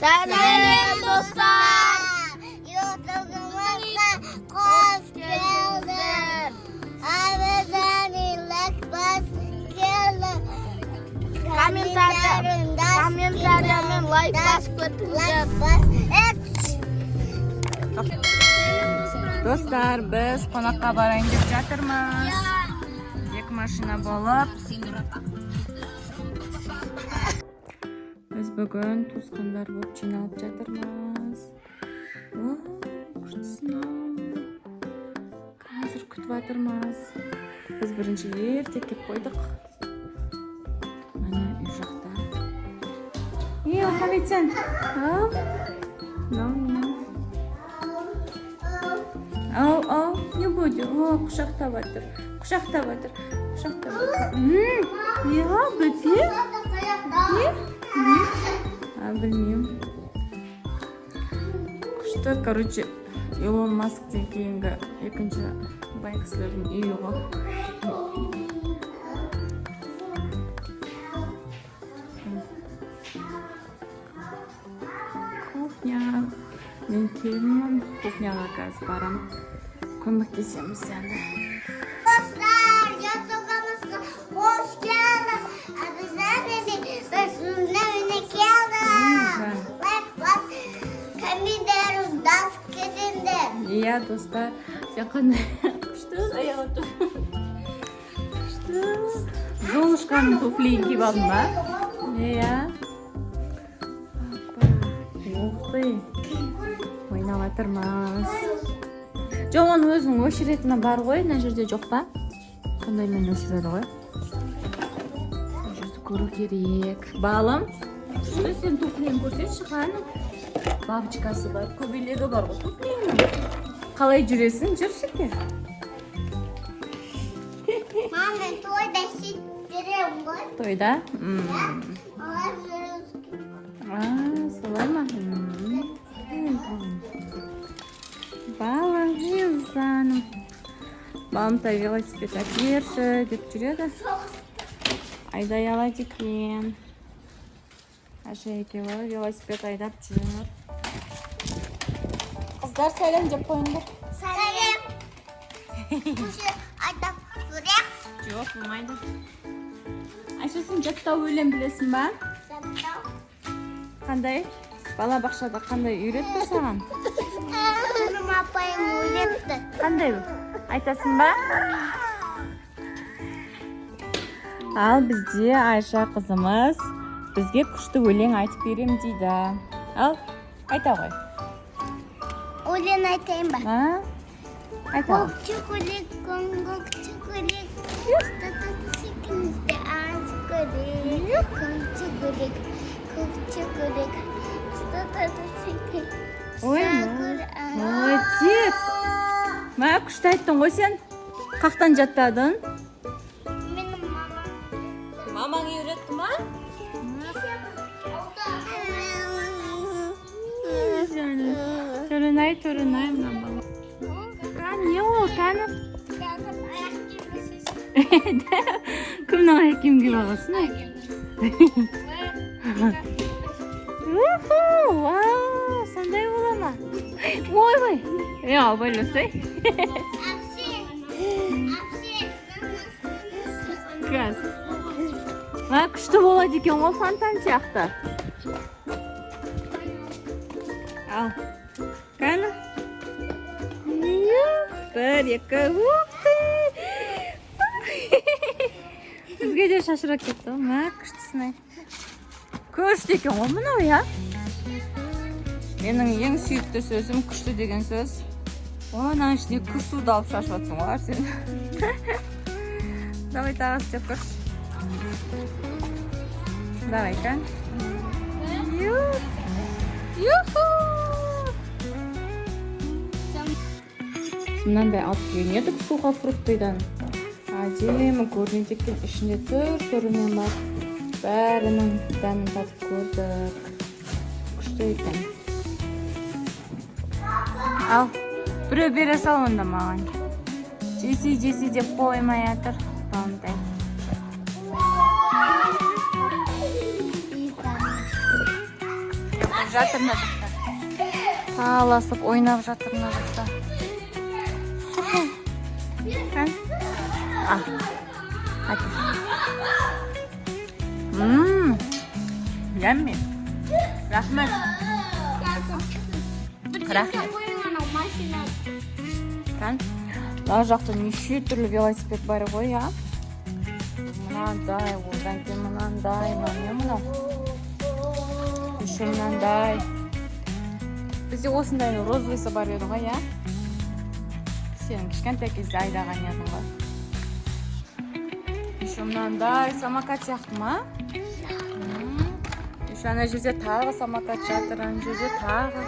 Сәлем достар! YouTube'umuza hoş geldin. Abone Kommentariyani like bosib o'tinglar. Do'stlar, biz qo'noqqa borang deb jatirmiz. Yek mashina bo'lib. Biz bugun to'sqinlar bo'lib jinoat jatirmiz. Hozir kutib Biz birinchi yer tekib qo'ydik. Mana u yoqda. Yo, Hamidjon. No. Не буду. Quchoqdayotir. Я bilmayman. Bilmayman. Qushda, короче, Elon Musk'dan keyingi ikkinchi bankislarning uyi yo'q. Kухня. Men kelmayman. Kухняga gaz baram. Ko'maklashamiz endi. Dostlar, YouTube'umuza hoş geldin. Bizlarni keldim. Kommentariyani bosib ketinglar. Iya, do'stlar. Sen qanday? Qushda oyog'i tur. Zolushqaning tufligini kiyib oldimmi? Iya. O'ynayotirmiz. Jomon o'zining o'shiretidan bar qo'y, mana yerda yo'q-pa? Qanday men o'shiradi qo'y? Mana ko'rib kerak. Balim. Shuni sen tufligini ko'rsatchi qani? Babchikasi bor, ko'ylagi bor tufligini. Qalay jurasin, jurshiki? Mama, to'yda shittirim bor. To'yda? So'laymi? Balam, Mamta velosiped bershi deb yuradi. Ayday oladi ekan. Asha ikkovi velosiped haydab yur. Qizlar saylan deb qo'yinglar. Salam. O'sha aytib turing. Yo'q, bo'lmaydi. Asha sen katta o'ylan bilasizmi? Qanday? Bala bog'chada qanday o'rgatdi san? Benim apayım o'rgatdi. Qanday bu? Aytasizmi? Al bizga Aysha qizimiz bizga qushda o'ylang aytib berim deydi. Al, ayta qo'y. O'ylan aytaymi? Ha? Ayta. Ko'kchukulik, ko'ngko'kchukulik. Statistikimizda anchukulik. Ko'kchukulik. Statistik. Молодец. Mana qushda aytding qo'y sen. Qaqdan jattadin? Mening Mamang o'rgatdimi? To'rinay bilan bola. Qani yo'q, qani. Kimning oyoq kiyimga bog'asin? Wow, sanday bo'lama. Voy. Yo, bo'lmasay. Gaz. Mana qushda bo'ladi ekan, o fontan chaqdi. Al. Qani? Bir, ikki, Sizga juda shashirib ketdim. Mana qushtisini. Ko'rishdi ekan, o mana ya. Mening eng suyukli so'zim qushdi degan so'z. Ana shunday kursuvda olib shashyapsan, var sen. Давай taraf yapış. Давай, kan. Yuhu. Bundan beri alıp giyiniyorduk sухофруктыйдан. Әдемі көрінеді екен, ішінде түрінен бар. Бәрінің дәмін татып көрдік. Күшті екен. Ал, біреу бере сал онда маған. Жеси деп қоймай жатыр. Балымтай. жатыр мына жақта. Таласып ойнап жатыр мына жақта. Yummy. Rahmat. Рахмет. Kan? Мына жақта неше түрлі велосипед бар ғой, а? Мынандай, одан кейін мынандай, мынау. Еще мынандай. Бізде осындай розовыйсы бар еді ғой, а? Сен кішкентай кезде айдаған едің ғой. Еще мынандай самокат сияқты ма? Еще ана жерде тағы самокат жатыр, ана жерде тағы.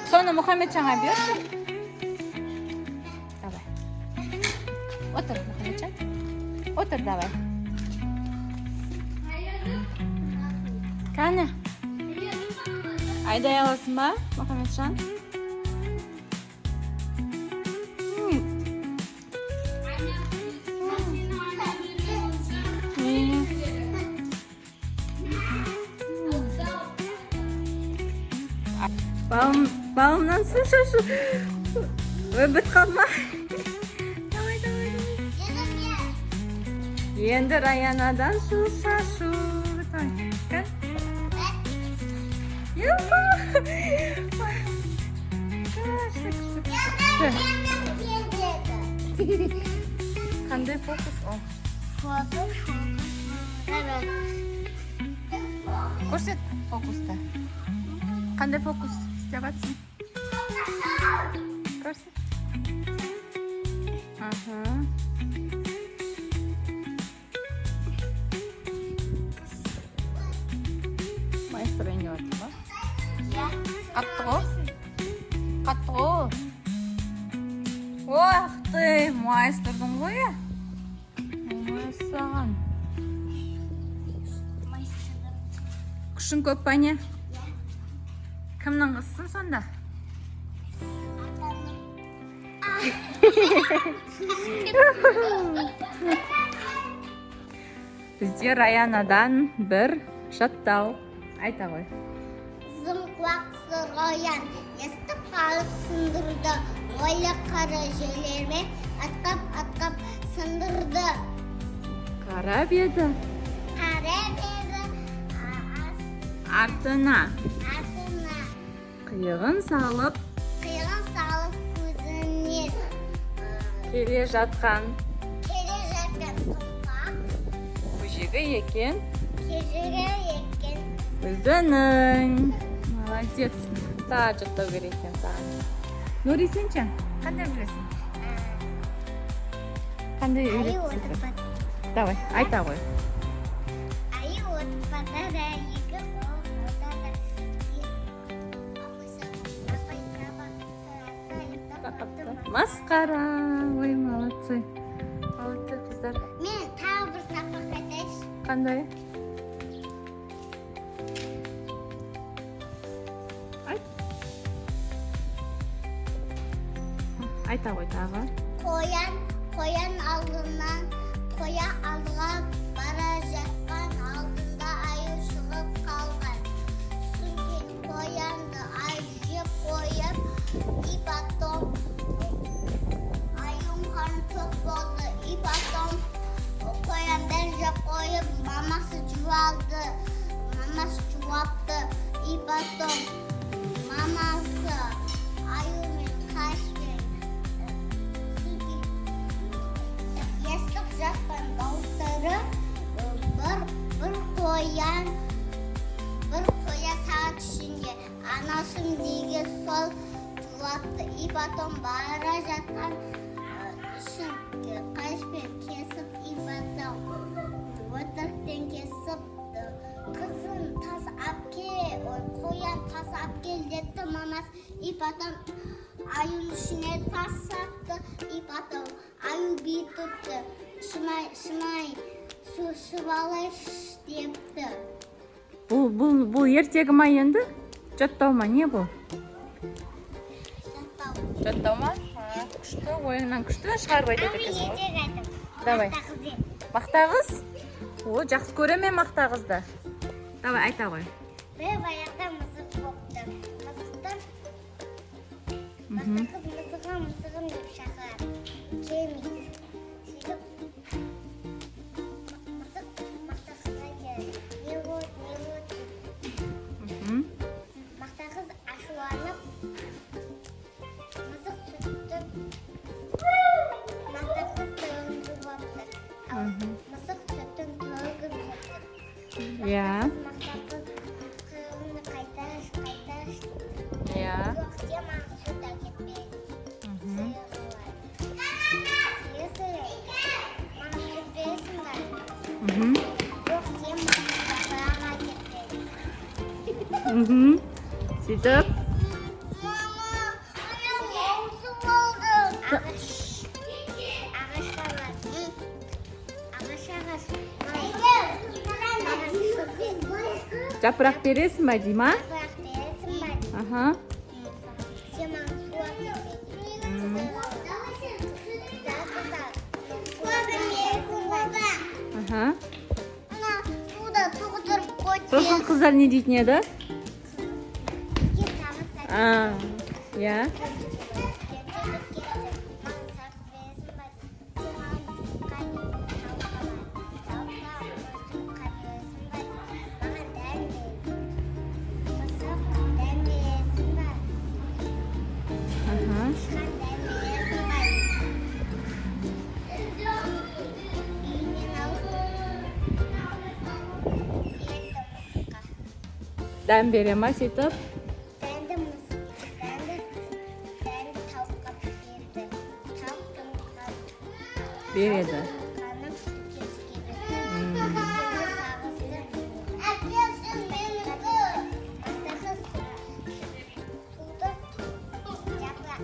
Соны Мұхаммеджанға берші. Давай. Отыр, Мұхаммеджан. Отыр, давай. Қане? Айдай аласың ба, Мұхаммеджан? Балымнан су шашу. Өбіт қалма. Давай. Енді Раянадан су шашу. Кән? Қандай фокус ол? Көрсет фокусты. Қандай фокус істеп жатсың? Көрсет. Майстыр ойнап жатыр ма? Қатты ғой? Қатты ғой? Ох ты, майстырдың ғой я? Майсаған. Күшің көп па не? Кімнің қызсың сонда? Бізде Раянадан бір жаттау. Айта ғой. Зымқуақсы Раян естіп қалып сындырды. Ойлы қара жерлермен атқап сындырды. Қарап еді. Артына. Қиығын салып көзінен келе жатқан көжегі екен өзінің. Молодец. Тағы жаттау керек екен саған. Нури, сенші? Қандай білесің? Қандай үйретсің? Давай, айта ғой. Масқара. Ой, молодцы. Молодцы қыздар. Мен тағы бір тапақ айтайыншы. Қандай? Айта ғой тағы. Қоян алдынан қоя алға бара жатқан алдында аю шығып қалған. Сүңген қоянды ай жеп қойып, и потом аюм қарны тоқ болды. И потом қояндан жеп қойып, мамасы жуапты. И потом мамасы аюмен қашпен естіп жатқан дауыстары бір қоя сағат ішінде анасын неге сол туатты. И потом бара жатқан үшін қашпен кесіп, и потом өтіріктен кесіп қызын тас апке, қоян тас апкел деді мамасы. И потом аюның ішіне тас сапты. И потом аю бүйтіпті. Шымай, су ішіп алайшы депті. Бұл ертегі ма енді? Жаттау ма, не бұл? Жаттау ма? Күшті, ойыңнан күшті шығарып айтады екенсің ғой. Давай. Мақтағыз? О, жақсы көре ме мақтағызды? Давай, айта ғой. Бір баяғыда мысық болыпты. Мысықтан мысығым деп шақырады. Келмейді. Сөйтіп мысық мақта қызға келеді. Не болды деп. Мақта қыз ашуланып мысық сүтті мақта қыз тығын жуапты. Мысық сүттің тығын жуапты. Иә. Мақта қыз қығынды қайташ. Иә. Жоқ, сен маған сүт әкетпейді. Сөйтіп. Жапырақ бересің ба, Дима? Аха. Аха. Сосын қыздар не дейтін еді? Иә. Дәм бере ма сөйтіп? Дәнді тауыққа берді. Тауық жұмыртқа Береді. қанып әпкесін менікі. Мақтақыз суды жапырақ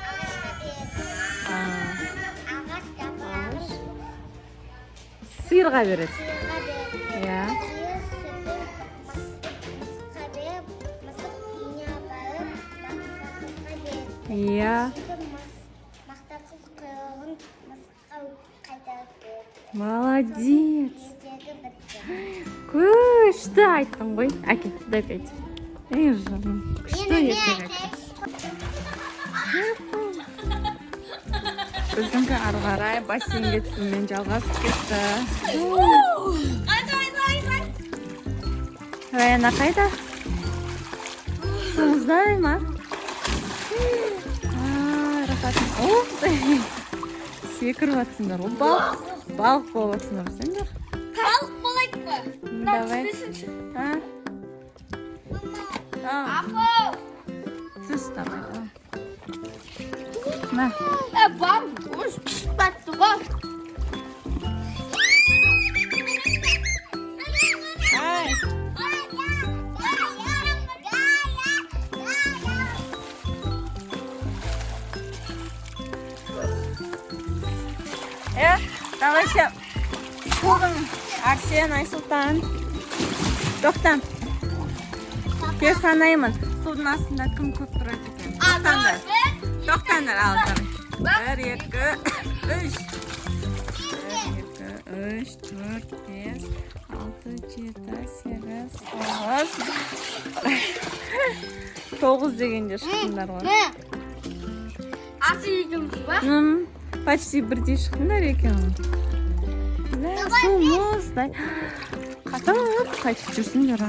ағашқа берді. Ағаш жапырағын Сиырға береді. сиырға берді. Иә. Иә. Мақтақыз құйрығын мысыққа қайтарып берді. Молодец. Ертегі бітті. Күшті айттың ғой. Әке, дай пойти. Ей, жаным. Күшті ертегі айттың. Біздіңкі ары қарай бассейнге түсумен жалғасып кетті. Раяна қайда? Суыңыздай ма? Секіріп атсыңдар. Балық болып атсыңдар. Сендер? Балық болайық па? Давай. Апа! Сүз давай. На. Бар, өз пішіп бәтті ғой. Ай. Давайте. Судың Арсен, Айсұлтан. Тоқтан. Бер санаймын. Судың астында кім көп тұрады екен? Тоқтандар. Тоқтандар, алдар. 1, 2, 3. 1, 2, 3, 4, 5, 6, 7, 8, 9 дегенде шықтыңдар ғой. Асы екенбіз ба? Почти бірдей шықтыңдар екен. Су мұздай. Қатып қайтып жүрсіңдер.